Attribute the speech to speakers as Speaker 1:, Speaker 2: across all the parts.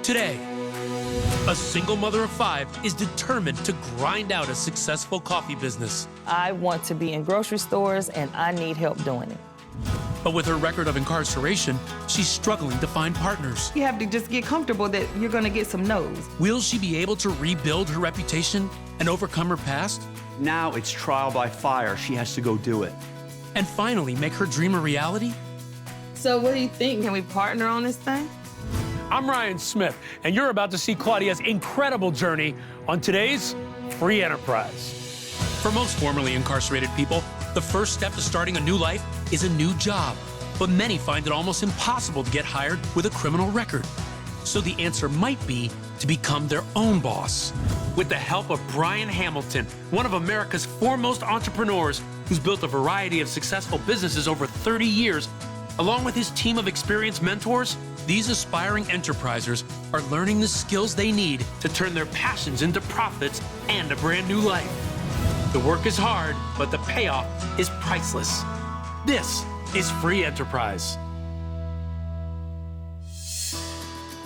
Speaker 1: Today, a single mother of 5 is determined to grind out a successful coffee business.
Speaker 2: I want to be in grocery stores, and I need help doing it.
Speaker 1: But with her record of incarceration, she's struggling to find partners.
Speaker 2: You have to just get comfortable that you're going to get some no's.
Speaker 1: Will she be able to rebuild her reputation and overcome her past?
Speaker 3: Now it's trial by fire. She has to go do it.
Speaker 1: And finally make her dream a reality?
Speaker 2: So what do you think? Can we partner on this thing?
Speaker 1: I'm Ryan Smith, and you're about to see Claudia's incredible journey on today's Free Enterprise. For most formerly incarcerated people, the first step to starting a new life is a new job. But many find it almost impossible to get hired with a criminal record. So the answer might be to become their own boss. With the help of Brian Hamilton, one of America's foremost entrepreneurs who's built a variety of successful businesses over 30 years, along with his team of experienced mentors, these aspiring enterprisers are learning the skills they need to turn their passions into profits and a brand new life. The work is hard, but the payoff is priceless. This is Free Enterprise.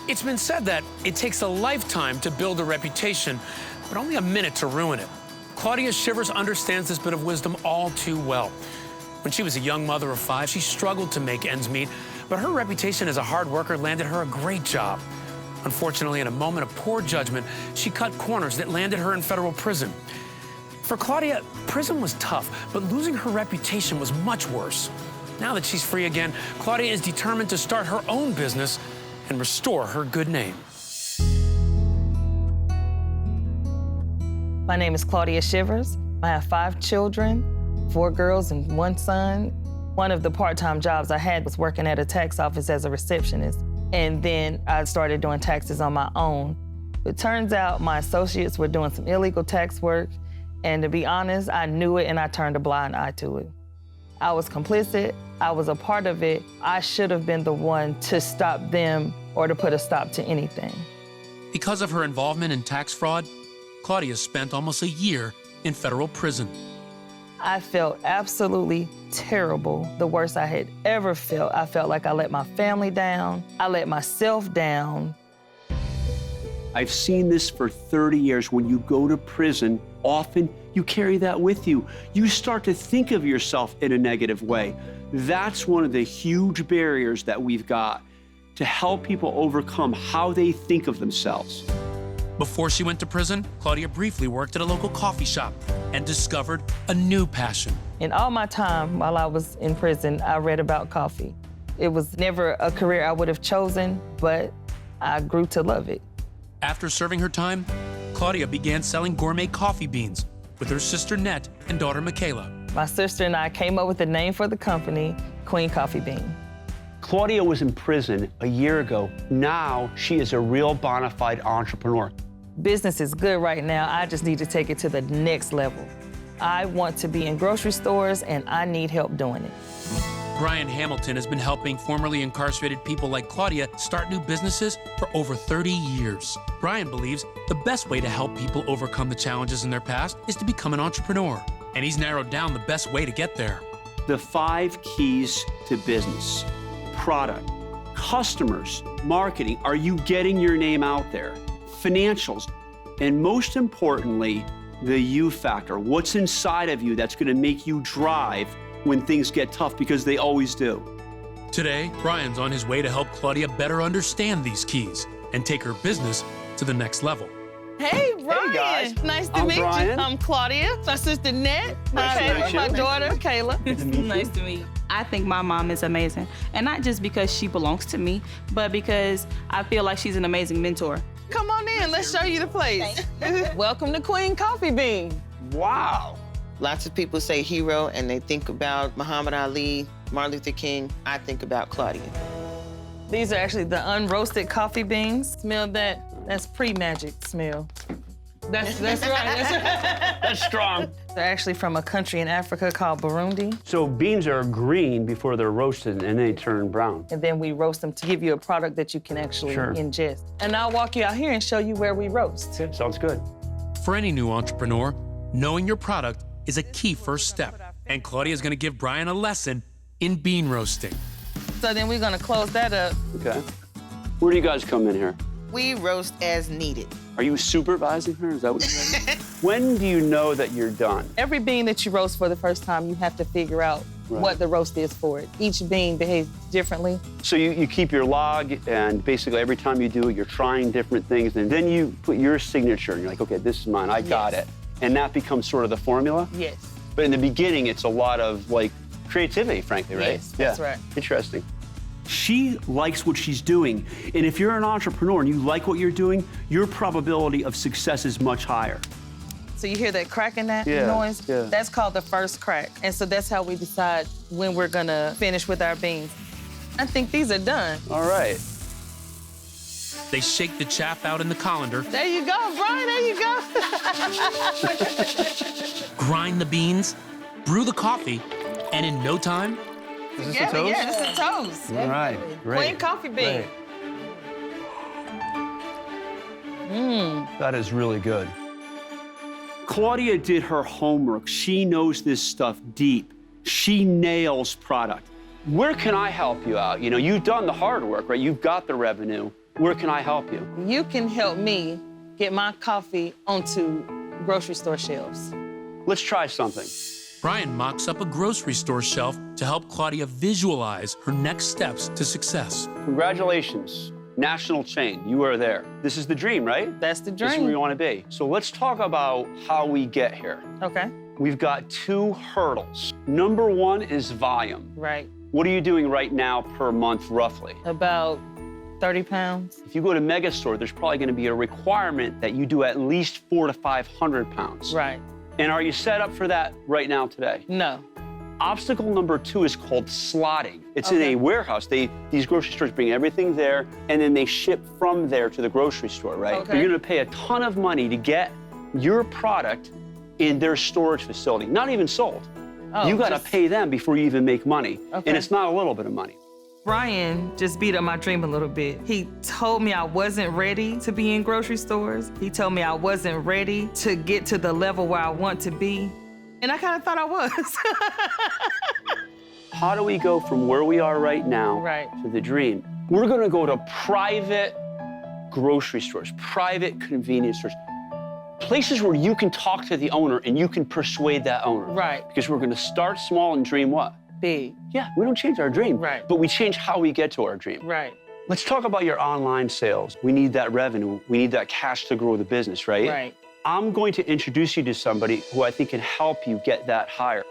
Speaker 1: It's been said that it takes a lifetime to build a reputation, but only a minute to ruin it. Claudia Shivers understands this bit of wisdom all too well. When she was a young mother of 5, she struggled to make ends meet, but her reputation as a hard worker landed her a great job. Unfortunately, in a moment of poor judgment, she cut corners that landed her in federal prison. For Claudia, prison was tough, but losing her reputation was much worse. Now that she's free again, Claudia is determined to start her own business and restore her good name.
Speaker 2: My name is Claudia Shivers. I have 5 children, 4 girls and 1 son. One of the part-time jobs I had was working at a tax office as a receptionist. And then I started doing taxes on my own. It turns out my associates were doing some illegal tax work. And to be honest, I knew it and I turned a blind eye to it. I was complicit, I was a part of it. I should have been the one to stop them or to put a stop to anything.
Speaker 1: Because of her involvement in tax fraud, Claudia spent almost a year in federal prison.
Speaker 2: I felt absolutely terrible, the worst I had ever felt. I felt like I let my family down, I let myself down.
Speaker 3: I've seen this for 30 years. When you go to prison, often you carry that with you. You start to think of yourself in a negative way. That's one of the huge barriers that we've got to help people overcome how they think of themselves.
Speaker 1: Before she went to prison, Claudia briefly worked at a local coffee shop and discovered a new passion.
Speaker 2: In all my time while I was in prison, I read about coffee. It was never a career I would have chosen, but I grew to love it.
Speaker 1: After serving her time, Claudia began selling gourmet coffee beans with her sister Nette and daughter Michaela.
Speaker 2: My sister and I came up with the name for the company, Queen Coffee Bean.
Speaker 3: Claudia was in prison a year ago. Now she is a real bona fide entrepreneur.
Speaker 2: Business is good right now. I just need to take it to the next level. I want to be in grocery stores, and I need help doing it.
Speaker 1: Brian Hamilton has been helping formerly incarcerated people like Claudia start new businesses for over 30 years. Brian believes the best way to help people overcome the challenges in their past is to become an entrepreneur. And he's narrowed down the best way to get there.
Speaker 3: The 5 keys to business: product, customers, marketing. Are you getting your name out there? Financials, and most importantly, the you factor. What's inside of you that's going to make you drive when things get tough, because they always do.
Speaker 1: Today, Brian's on his way to help Claudia better understand these keys and take her business to the next level.
Speaker 2: Hey, Brian.
Speaker 3: Hey, guys.
Speaker 2: Nice to
Speaker 3: I'm
Speaker 2: meet
Speaker 3: Brian.
Speaker 2: you. I'm Claudia. My sister, Nette.
Speaker 3: Nice to meet you.
Speaker 2: My daughter, Kayla.
Speaker 4: Nice to meet you. I think my mom is amazing. And not just because she belongs to me, but because I feel like she's an amazing mentor.
Speaker 2: Come on in. Let's show you the place. Welcome to Queen Coffee Bean.
Speaker 3: Wow.
Speaker 5: Lots of people say hero and they think about Muhammad Ali, Martin Luther King. I think about Claudia.
Speaker 2: These are actually the unroasted coffee beans. Smell that? That's pre-magic smell. That's right.
Speaker 3: That's strong.
Speaker 2: They're actually from a country in Africa called Burundi.
Speaker 3: So beans are green before they're roasted, and they turn brown.
Speaker 2: And then we roast them to give you a product that you can actually
Speaker 3: Sure.
Speaker 2: ingest. And I'll walk you out here and show you where we roast.
Speaker 3: Yeah, sounds good.
Speaker 1: For any new entrepreneur, knowing your product is a key first step. And Claudia is going to give Brian a lesson in bean roasting.
Speaker 2: So then we're gonna close that up.
Speaker 3: Okay. Where do you guys come in here?
Speaker 5: We roast as needed.
Speaker 3: Are you supervising her? Is that what you're saying? When do you know that you're done?
Speaker 2: Every bean that you roast for the first time, you have to figure out what the roast is for it. Each bean behaves differently.
Speaker 3: So you keep your log, and basically every time you do it, you're trying different things, and then you put your signature, and you're like, okay, this is mine, I got it. And that becomes sort of the formula?
Speaker 2: Yes.
Speaker 3: But in the beginning, it's a lot of, like, creativity, frankly, right?
Speaker 2: Yes, that's right.
Speaker 3: Interesting. She likes what she's doing, and if you're an entrepreneur and you like what you're doing, your probability of success is much higher.
Speaker 2: So you hear that cracking that noise?
Speaker 3: Yeah.
Speaker 2: That's called the first crack. And so that's how we decide when we're gonna finish with our beans. I think these are done.
Speaker 3: All right.
Speaker 1: They shake the chaff out in the colander,
Speaker 2: There you go, Brian, there you go.
Speaker 1: grind the beans, brew the coffee, and in no time,
Speaker 3: Is this
Speaker 2: Yeah,
Speaker 3: a toast?
Speaker 2: yeah, this is toast.
Speaker 3: All right, great.
Speaker 2: Plain coffee bean.
Speaker 3: Great. That is really good. Claudia did her homework. She knows this stuff deep. She nails product. Where can I help you out? You know, you've done the hard work, right? You've got the revenue. Where can I help you?
Speaker 2: You can help me get my coffee onto grocery store shelves.
Speaker 3: Let's try something.
Speaker 1: Brian mocks up a grocery store shelf to help Claudia visualize her next steps to success.
Speaker 3: Congratulations, national chain, you are there. This is the dream, right?
Speaker 2: That's the
Speaker 3: This is where you
Speaker 2: dream.
Speaker 3: want to be. So let's talk about how we get here.
Speaker 2: Okay,
Speaker 3: We've got 2 hurdles. Number 1 is volume.
Speaker 2: right.
Speaker 3: What are you doing right now per month, roughly?
Speaker 2: About 30 pounds.
Speaker 3: If you go to Megastore, there's probably going to be a requirement that you do at least 400 to 500 pounds.
Speaker 2: Right.
Speaker 3: And are you set up for that right now today?
Speaker 2: No.
Speaker 3: Obstacle number 2 is called slotting. It's in
Speaker 2: Okay.
Speaker 3: a warehouse. These grocery stores bring everything there, and then they ship from there to the grocery store, right?
Speaker 2: Okay.
Speaker 3: You're going to pay a ton of money to get your product in their storage facility, not even sold.
Speaker 2: Oh,
Speaker 3: You got to
Speaker 2: just-
Speaker 3: pay them before you even make money.
Speaker 2: Okay.
Speaker 3: And it's not a little bit of money.
Speaker 2: Brian just beat up my dream a little bit. He told me I wasn't ready to be in grocery stores. He told me I wasn't ready to get to the level where I want to be. And I kind of thought I was.
Speaker 3: How do we go from where we are right now
Speaker 2: Right.
Speaker 3: to the dream? We're going to go to private grocery stores, private convenience stores, places where you can talk to the owner and you can persuade that owner.
Speaker 2: Right.
Speaker 3: Because we're going to start small and dream what?
Speaker 2: Big.
Speaker 3: Yeah, we don't change our dream,
Speaker 2: Right.
Speaker 3: but we change how we get to our dream.
Speaker 2: Right.
Speaker 3: Let's talk about your online sales. We need that revenue. We need that cash to grow the business, right?
Speaker 2: Right.
Speaker 3: I'm going to introduce you to somebody who I think can help you get that higher.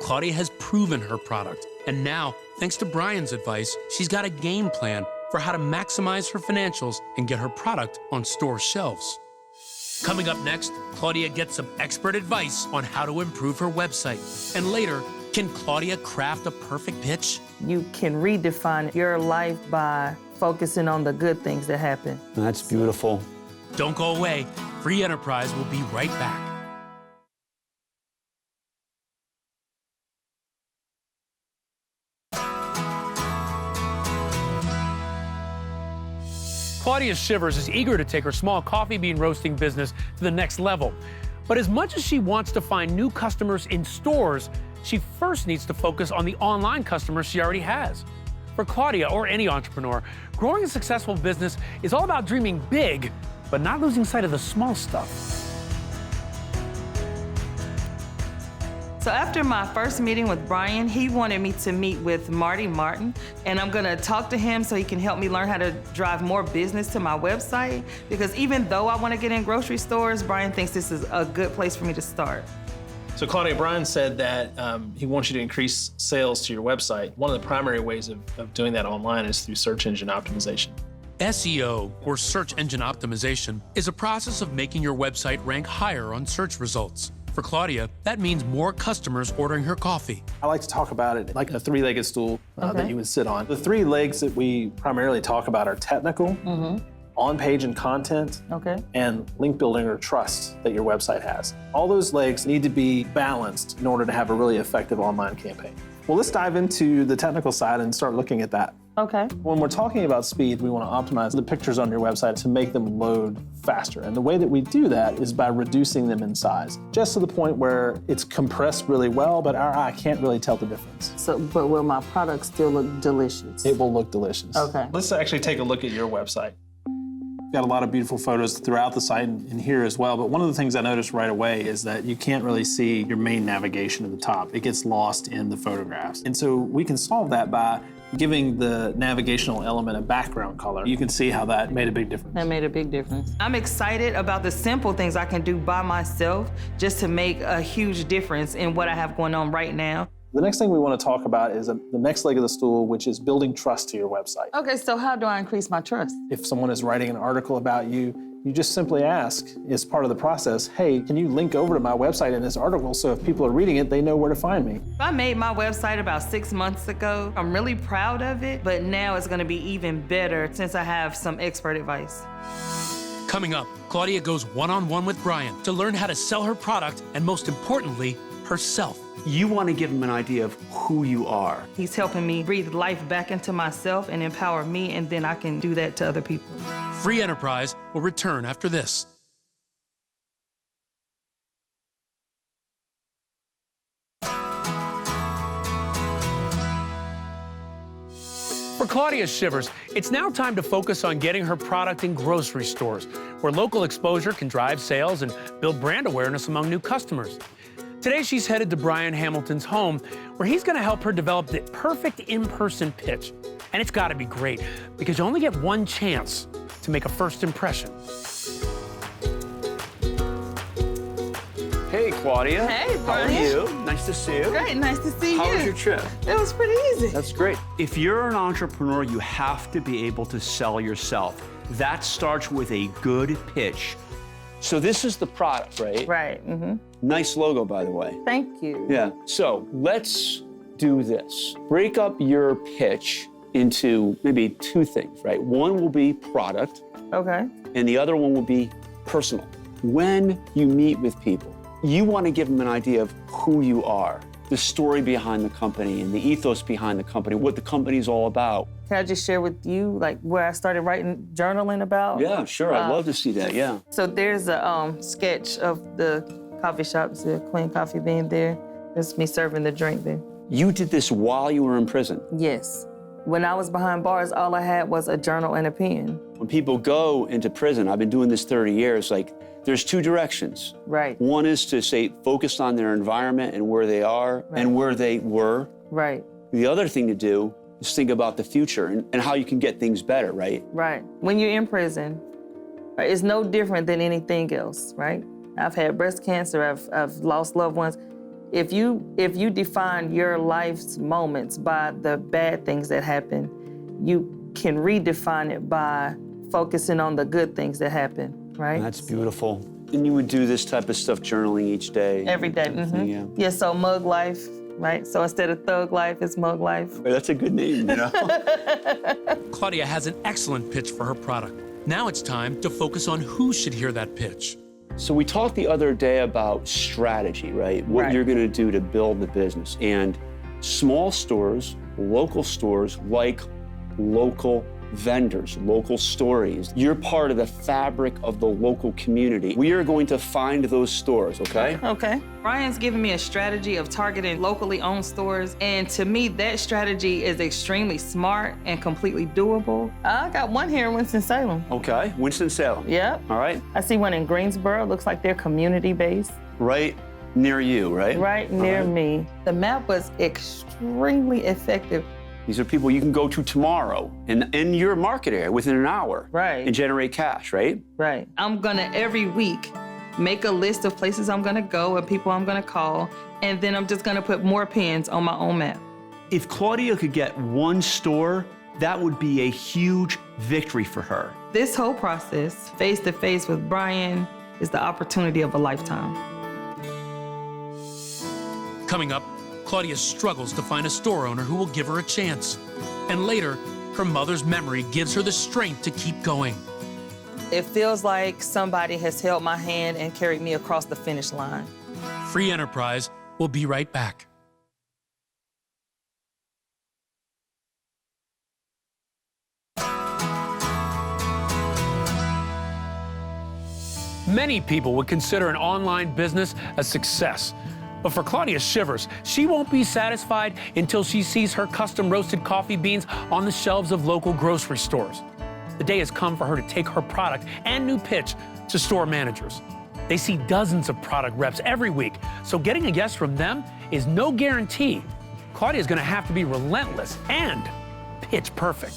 Speaker 1: Claudia has proven her product, and now, thanks to Brian's advice, she's got a game plan for how to maximize her financials and get her product on store shelves. Coming up next, Claudia gets some expert advice on how to improve her website. And later, can Claudia craft a perfect pitch?
Speaker 2: You can redefine your life by focusing on the good things that happen.
Speaker 3: That's beautiful.
Speaker 1: Don't go away. Free Enterprise will be right back. Claudia Shivers is eager to take her small coffee bean roasting business to the next level. But as much as she wants to find new customers in stores, she first needs to focus on the online customers she already has. For Claudia, or any entrepreneur, growing a successful business is all about dreaming big, but not losing sight of the small stuff.
Speaker 2: So after my first meeting with Brian, he wanted me to meet with Marty Martin, and I'm gonna talk to him so he can help me learn how to drive more business to my website, because even though I wanna get in grocery stores, Brian thinks this is a good place for me to start.
Speaker 6: So Claudia, Brian said that he wants you to increase sales to your website. One of the primary ways of doing that online is through search engine optimization.
Speaker 1: SEO, or search engine optimization, is a process of making your website rank higher on search results. For Claudia, that means more customers ordering her coffee.
Speaker 6: I like to talk about it like a three-legged stool that
Speaker 2: Okay.
Speaker 6: you would sit on. The 3 legs that we primarily talk about are technical, on-page and content,
Speaker 2: Okay.
Speaker 6: and link building or trust that your website has. All those legs need to be balanced in order to have a really effective online campaign. Well, let's dive into the technical side and start looking at that.
Speaker 2: Okay.
Speaker 6: When we're talking about speed, we want to optimize the pictures on your website to make them load faster. And the way that we do that is by reducing them in size, just to the point where it's compressed really well, but our eye can't really tell the difference.
Speaker 2: So, but will my product still look delicious?
Speaker 6: It will look delicious.
Speaker 2: Okay.
Speaker 6: Let's actually take a look at your website. got a lot of beautiful photos throughout the site and here as well, but one of the things I noticed right away is that you can't really see your main navigation at the top. It gets lost in the photographs. And so we can solve that by giving the navigational element a background color. You can see how that made a big difference.
Speaker 2: That made a big difference. I'm excited about the simple things I can do by myself just to make a huge difference in what I have going on right now.
Speaker 6: The next thing we want to talk about is the next leg of the stool, which is building trust to your website.
Speaker 2: Okay, so how do I increase my trust?
Speaker 6: If someone is writing an article about you, you just simply ask, as part of the process, hey, can you link over to my website in this article so if people are reading it, they know where to find me?
Speaker 2: I made my website about 6 months ago. I'm really proud of it, but now it's gonna be even better since I have some expert advice.
Speaker 1: Coming up, Claudia goes one-on-one with Brian to learn how to sell her product and, most importantly, herself.
Speaker 3: You want to give them an idea of who you are.
Speaker 2: He's helping me breathe life back into myself and empower me, and then I can do that to other people.
Speaker 1: Free Enterprise will return after this. For Claudia Shivers, it's now time to focus on getting her product in grocery stores, where local exposure can drive sales and build brand awareness among new customers. Today, she's headed to Brian Hamilton's home, where he's going to help her develop the perfect in-person pitch. And it's got to be great, because you only get one chance to make a first impression.
Speaker 3: Hey, Claudia.
Speaker 2: Hey, Brian.
Speaker 3: How are you? Nice to see you.
Speaker 2: Great, nice to see you.
Speaker 3: How was your trip?
Speaker 2: It was pretty easy.
Speaker 3: That's great. If you're an entrepreneur, you have to be able to sell yourself. That starts with a good pitch. So this is the product, right?
Speaker 2: Right, mm-hmm.
Speaker 3: Nice logo, by the way.
Speaker 2: Thank you.
Speaker 3: Yeah. So let's do this. Break up your pitch into maybe two things, right? One will be product,
Speaker 2: Okay.
Speaker 3: and the other one will be personal. When you meet with people, you want to give them an idea of who you are, the story behind the company and the ethos behind the company, what the company is all about.
Speaker 2: Can I just share with you, like, where I started journaling about?
Speaker 3: Yeah, sure. I'd love to see that. Yeah.
Speaker 2: So there's a sketch of the coffee shop, the Clean Coffee being there. It's me serving the drink there.
Speaker 3: You did this while you were in prison.
Speaker 2: Yes. When I was behind bars, all I had was a journal and a pen.
Speaker 3: When people go into prison, I've been doing this 30 years, like, there's two directions.
Speaker 2: Right.
Speaker 3: One is to say, focus on their environment and where they are and where they were.
Speaker 2: Right.
Speaker 3: The other thing to do is think about the future and how you can get things better, right?
Speaker 2: Right. When you're in prison, right, it's no different than anything else, right? I've had breast cancer, I've lost loved ones. If you define your life's moments by the bad things that happen, you can redefine it by focusing on the good things that happen, right?
Speaker 3: That's beautiful. And you would do this type of stuff, journaling each day?
Speaker 2: Every day,
Speaker 3: Yeah.
Speaker 2: Yeah, so Mug Life, right? So instead of Thug Life, it's Mug Life.
Speaker 3: That's a good name, you know?
Speaker 1: Claudia has an excellent pitch for her product. Now it's time to focus on who should hear that pitch.
Speaker 3: So we talked the other day about strategy, right? What you're gonna do to build the business. And small stores, local stores, like local vendors, local stories. You're part of the fabric of the local community. We are going to find those stores, okay?
Speaker 2: Okay. Brian's giving me a strategy of targeting locally owned stores, and to me, that strategy is extremely smart and completely doable. I got one here in Winston-Salem.
Speaker 3: Okay, Winston-Salem.
Speaker 2: Yep.
Speaker 3: All right,
Speaker 2: I see one in Greensboro. Looks like they're community-based.
Speaker 3: right near you, right?
Speaker 2: Right near me. The map was extremely effective.
Speaker 3: These are people you can go to tomorrow in your market area within an hour.
Speaker 2: Right.
Speaker 3: And generate cash, right?
Speaker 2: Right. I'm gonna every week make a list of places I'm gonna go and people I'm gonna call, and then I'm just gonna put more pins on my own map.
Speaker 3: If Claudia could get one store, that would be a huge victory for her.
Speaker 2: This whole process, face to face with Brian, is the opportunity of a lifetime.
Speaker 1: Coming up, Claudia struggles to find a store owner who will give her a chance. And later, her mother's memory gives her the strength to keep going.
Speaker 2: It feels like somebody has held my hand and carried me across the finish line.
Speaker 1: Free Enterprise will be right back. Many people would consider an online business a success. But for Claudia Shivers, she won't be satisfied until she sees her custom roasted coffee beans on the shelves of local grocery stores. the day has come for her to take her product and new pitch to store managers. They see dozens of product reps every week, so getting a yes from them is no guarantee. Claudia is going to have to be relentless and pitch perfect.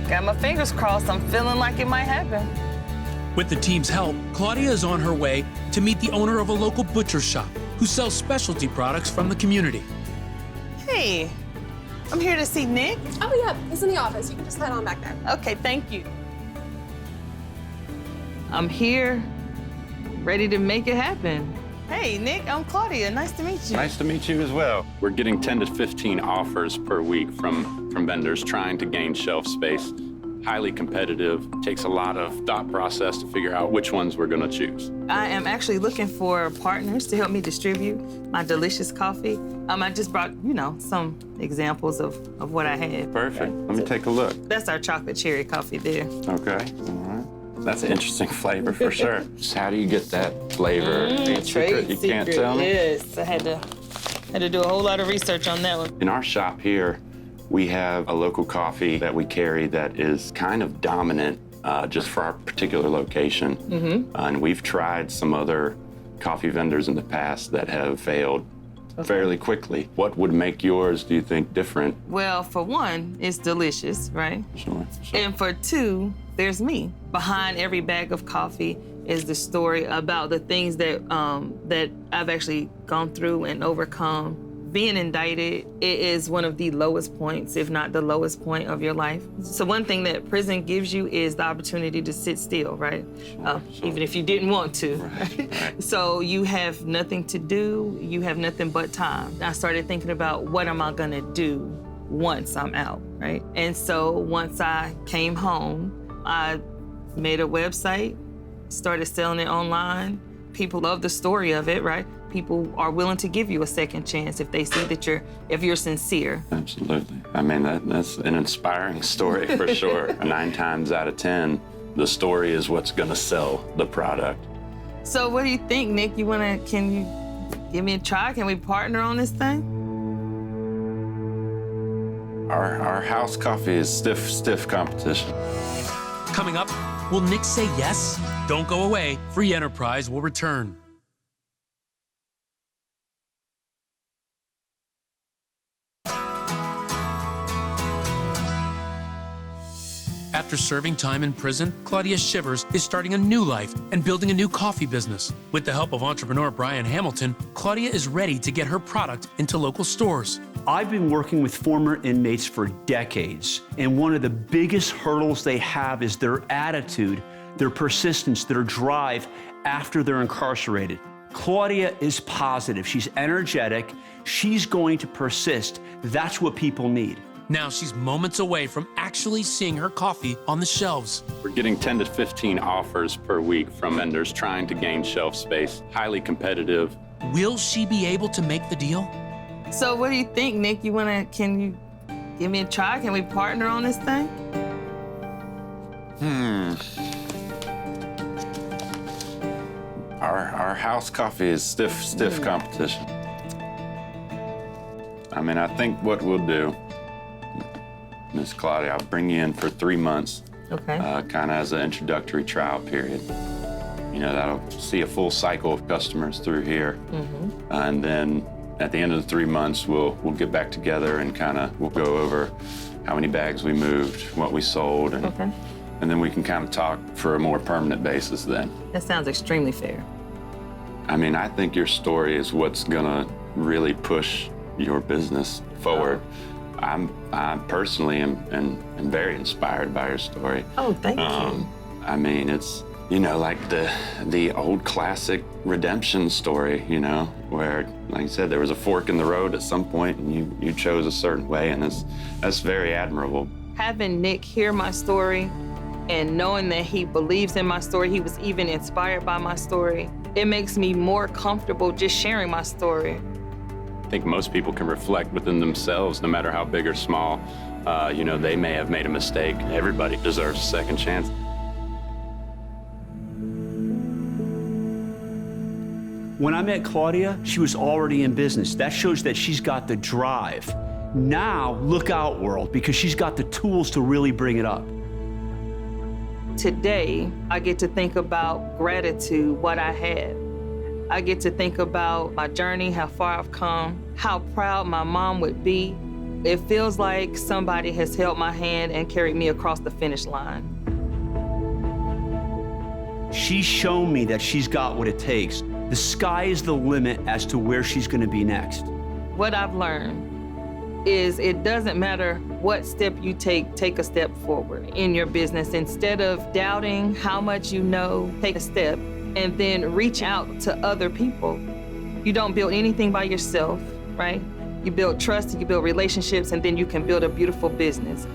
Speaker 2: Got my fingers crossed. I'm feeling like it might happen.
Speaker 1: With the team's help, Claudia is on her way to meet the owner of a local butcher shop who sells specialty products from the community.
Speaker 2: Hey, I'm here to see Nick.
Speaker 7: Oh, yeah, he's in the office. You can just head on back there.
Speaker 2: Okay, thank you. I'm here, ready to make it happen. Hey, Nick, I'm Claudia. Nice to meet you.
Speaker 8: Nice to meet you as well. We're getting 10 to 15 offers per week from vendors trying to gain shelf space. Highly competitive. Takes a lot of thought process to figure out which ones we're going to choose.
Speaker 2: I am actually looking for partners to help me distribute my delicious coffee. I just brought, some examples of what I had.
Speaker 8: Perfect. Let me take a look.
Speaker 2: That's our chocolate cherry coffee there.
Speaker 8: Okay. All right. That's an interesting flavor for sure. So how do you get that flavor?
Speaker 2: Trade
Speaker 8: You can't
Speaker 2: secret,
Speaker 8: tell me?
Speaker 2: yes. I had to do a whole lot of research on that one.
Speaker 8: In our shop here, we have a local coffee that we carry that is kind of dominant just for our particular location. And we've tried some other coffee vendors in the past that have failed fairly quickly. What would make yours, do you think, different?
Speaker 2: Well, for one, it's delicious, right?
Speaker 8: Sure.
Speaker 2: And for two, there's me. Behind every bag of coffee is the story about the things that I've actually gone through and overcome. Being indicted, it is one of the lowest points, if not the lowest point of your life. So one thing that prison gives you is the opportunity to sit still, right?
Speaker 8: Sure.
Speaker 2: Even if you didn't want to.
Speaker 8: Right.
Speaker 2: So you have nothing to do, you have nothing but time. I started thinking about what am I gonna do once I'm out, right? And so once I came home, I made a website, started selling it online. People love the story of it, right? People are willing to give you a second chance if they see that you're sincere.
Speaker 8: Absolutely. I mean, that's an inspiring story for sure. 9 times out of 10, the story is what's gonna sell the product.
Speaker 2: So what do you think, Nick? Can you give me a try? Can we partner on this thing?
Speaker 8: Our house coffee is stiff competition.
Speaker 1: Coming up, will Nick say yes? Don't go away. Free Enterprise will return. After serving time in prison, Claudia Shivers is starting a new life and building a new coffee business. With the help of entrepreneur Brian Hamilton, Claudia is ready to get her product into local stores.
Speaker 3: I've been working with former inmates for decades, and one of the biggest hurdles they have is their attitude, their persistence, their drive after they're incarcerated. Claudia is positive. She's energetic. She's going to persist. That's what people need.
Speaker 1: Now she's moments away from actually seeing her coffee on the shelves.
Speaker 8: We're getting 10 to 15 offers per week from vendors trying to gain shelf space. Highly competitive.
Speaker 1: Will she be able to make the deal?
Speaker 2: So what do you think, Nick? Can you give me a try? Can we partner on this thing?
Speaker 8: Our house coffee is stiff competition. I mean, I think what we'll do, Miss Claudia, I'll bring you in for 3 months,
Speaker 2: Okay.
Speaker 8: kind of as an introductory trial period. That'll see a full cycle of customers through here. And then at the end of the 3 months, we'll get back together and we'll go over how many bags we moved, what we sold, and then we can kind of talk for a more permanent basis then.
Speaker 2: That sounds extremely fair.
Speaker 8: I mean, I think your story is what's gonna really push your business forward. I personally am very inspired by your story.
Speaker 2: Oh, thank you.
Speaker 8: I mean, it's, like the old classic redemption story, where, like you said, there was a fork in the road at some point and you chose a certain way, and that's very admirable.
Speaker 2: Having Nick hear my story and knowing that he believes in my story, he was even inspired by my story, it makes me more comfortable just sharing my story.
Speaker 8: I think most people can reflect within themselves, no matter how big or small. They may have made a mistake. Everybody deserves a second chance.
Speaker 3: When I met Claudia, she was already in business. That shows that she's got the drive. Now, look out, world, because she's got the tools to really bring it up.
Speaker 2: Today, I get to think about gratitude, what I have. I get to think about my journey, how far I've come, how proud my mom would be. It feels like somebody has held my hand and carried me across the finish line.
Speaker 3: She's shown me that she's got what it takes. The sky is the limit as to where she's going to be next.
Speaker 2: What I've learned is it doesn't matter what step you take a step forward in your business. Instead of doubting how much you know, take a step and then reach out to other people. You don't build anything by yourself, right? You build trust, you build relationships, and then you can build a beautiful business.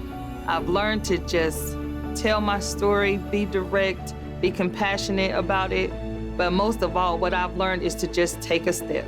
Speaker 2: I've learned to just tell my story, be direct, be compassionate about it. But most of all, what I've learned is to just take a step.